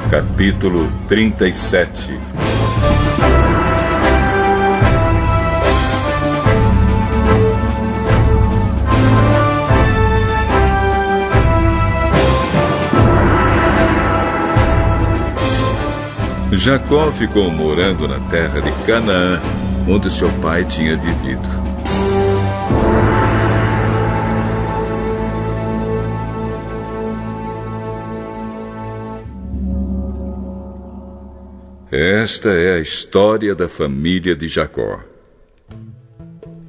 Capítulo 37. Jacó ficou morando na terra de Canaã, onde seu pai tinha vivido. Esta é a história da família de Jacó.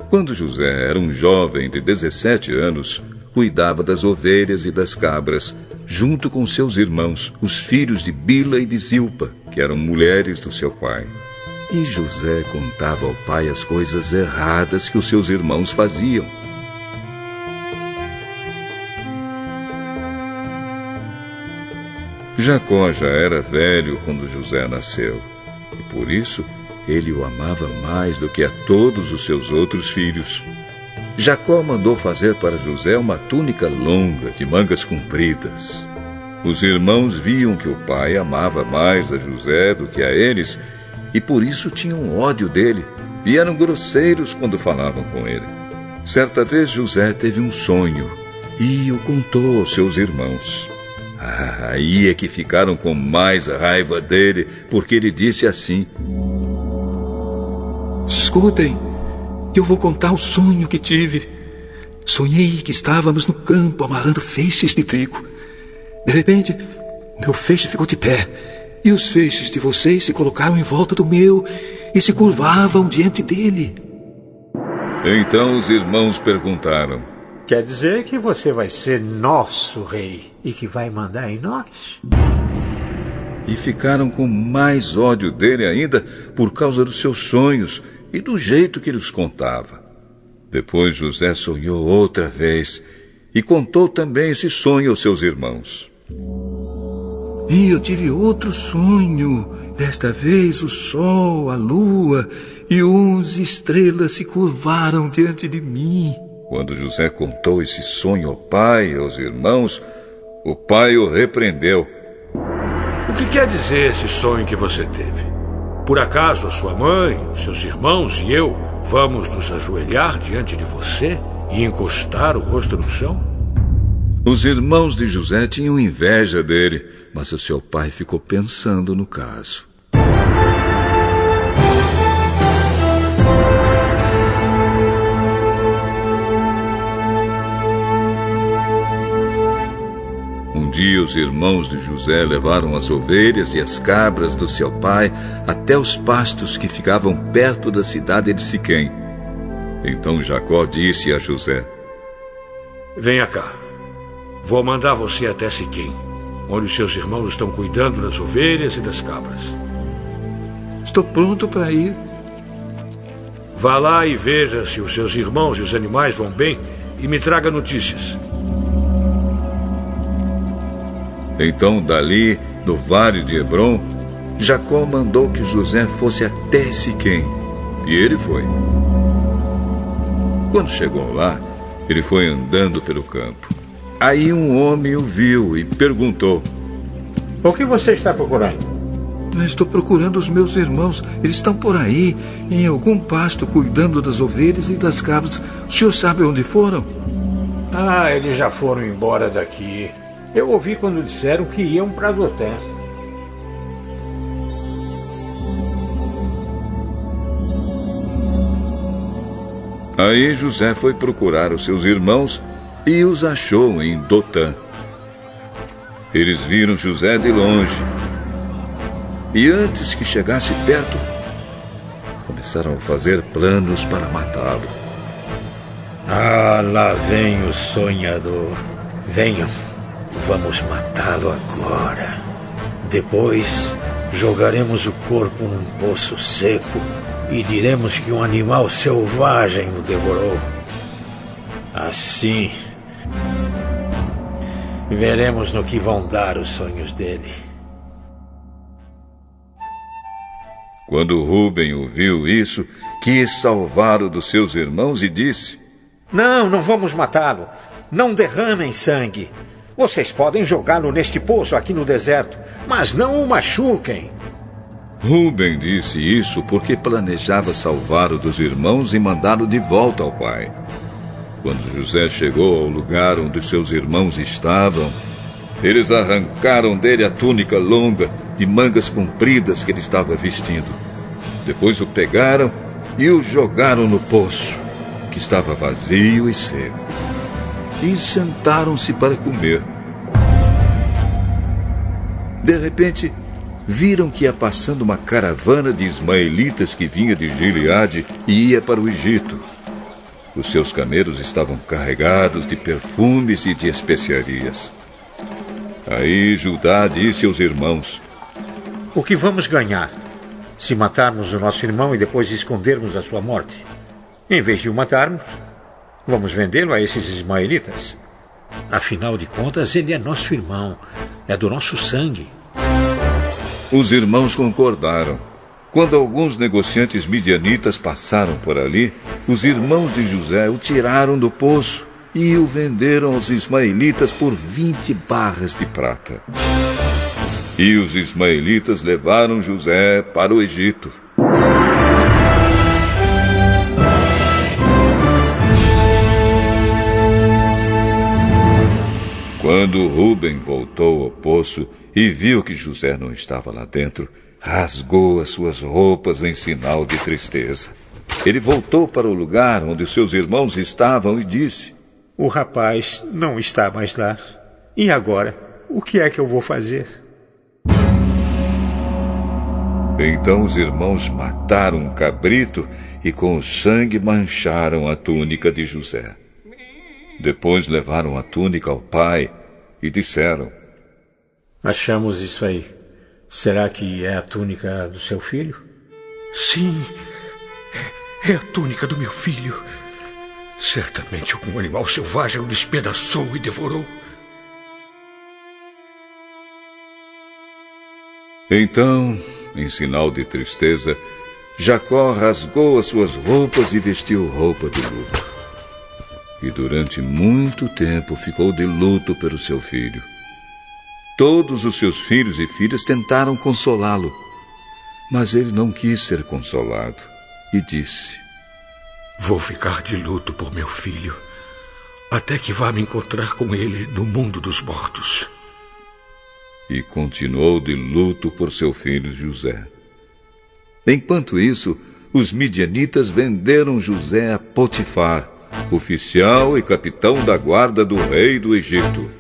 Quando José era um jovem de 17 anos, cuidava das ovelhas e das cabras, junto com seus irmãos, os filhos de Bila e de Zilpa, que eram mulheres do seu pai. E José contava ao pai as coisas erradas que os seus irmãos faziam. Jacó já era velho quando José nasceu, e por isso ele o amava mais do que a todos os seus outros filhos. Jacó mandou fazer para José uma túnica longa, de mangas compridas. Os irmãos viam que o pai amava mais a José do que a eles, e por isso tinham ódio dele, e eram grosseiros quando falavam com ele. Certa vez José teve um sonho, e o contou aos seus irmãos. Aí é que ficaram com mais raiva dele, porque ele disse assim: Escutem, eu vou contar o sonho que tive. Sonhei que estávamos no campo amarrando feixes de trigo. De repente, meu feixe ficou de pé, e os feixes de vocês se colocaram em volta do meu e se curvavam diante dele. Então os irmãos perguntaram: Quer dizer que você vai ser nosso rei e que vai mandar em nós? E ficaram com mais ódio dele ainda por causa dos seus sonhos e do jeito que ele os contava. Depois José sonhou outra vez e contou também esse sonho aos seus irmãos. E eu tive outro sonho. Desta vez o sol, a lua e 11 estrelas se curvaram diante de mim. Quando José contou esse sonho ao pai e aos irmãos, o pai o repreendeu. O que quer dizer esse sonho que você teve? Por acaso a sua mãe, seus irmãos e eu vamos nos ajoelhar diante de você e encostar o rosto no chão? Os irmãos de José tinham inveja dele, mas o seu pai ficou pensando no caso. Um dia os irmãos de José levaram as ovelhas e as cabras do seu pai até os pastos que ficavam perto da cidade de Siquém. Então Jacó disse a José: Venha cá, vou mandar você até Siquém, onde os seus irmãos estão cuidando das ovelhas e das cabras. Estou pronto para ir. Vá lá e veja se os seus irmãos e os animais vão bem e me traga notícias. Então, dali, no vale de Hebrom, Jacó mandou que José fosse até Siquém, e ele foi. Quando chegou lá, ele foi andando pelo campo. Aí um homem o viu e perguntou: O que você está procurando? Estou procurando os meus irmãos. Eles estão por aí, em algum pasto, cuidando das ovelhas e das cabras. O senhor sabe onde foram? Eles já foram embora daqui. Eu ouvi quando disseram que iam para Dotã. Aí José foi procurar os seus irmãos e os achou em Dotã. Eles viram José de longe. E antes que chegasse perto, começaram a fazer planos para matá-lo. Lá vem o sonhador. Venham. Vamos matá-lo agora. Depois, jogaremos o corpo num poço seco e diremos que um animal selvagem o devorou. Assim, veremos no que vão dar os sonhos dele. Quando Rúben ouviu isso, quis salvá-lo dos seus irmãos e disse: Não vamos matá-lo. Não derramem sangue. Vocês podem jogá-lo neste poço aqui no deserto, mas não o machuquem. Rúben disse isso porque planejava salvar-o dos irmãos e mandá-lo de volta ao pai. Quando José chegou ao lugar onde seus irmãos estavam, eles arrancaram dele a túnica longa de mangas compridas que ele estava vestindo. Depois o pegaram e o jogaram no poço, que estava vazio e seco. E sentaram-se para comer. De repente, viram que ia passando uma caravana de ismaelitas que vinha de Gileade e ia para o Egito. Os seus camelos estavam carregados de perfumes e de especiarias. Aí Judá disse aos irmãos: O que vamos ganhar se matarmos o nosso irmão e depois escondermos a sua morte? Em vez de o matarmos, vamos vendê-lo a esses ismaelitas. Afinal de contas, ele é nosso irmão, é do nosso sangue. Os irmãos concordaram. Quando alguns negociantes midianitas passaram por ali, os irmãos de José o tiraram do poço e o venderam aos ismaelitas por 20 barras de prata. E os ismaelitas levaram José para o Egito. Quando Rúben voltou ao poço e viu que José não estava lá dentro, rasgou as suas roupas em sinal de tristeza. Ele voltou para o lugar onde seus irmãos estavam e disse: O rapaz não está mais lá. E agora? O que é que eu vou fazer? Então os irmãos mataram um cabrito e com o sangue mancharam a túnica de José. Depois levaram a túnica ao pai e disseram: Achamos isso aí. Será que é a túnica do seu filho? Sim, é a túnica do meu filho. Certamente algum animal selvagem o despedaçou e devorou. Então, em sinal de tristeza, Jacó rasgou as suas roupas e vestiu roupa de luto. E durante muito tempo ficou de luto pelo seu filho. Todos os seus filhos e filhas tentaram consolá-lo, mas ele não quis ser consolado e disse: Vou ficar de luto por meu filho, até que vá me encontrar com ele no mundo dos mortos. E continuou de luto por seu filho José. Enquanto isso, os midianitas venderam José a Potifar, oficial e capitão da guarda do rei do Egito.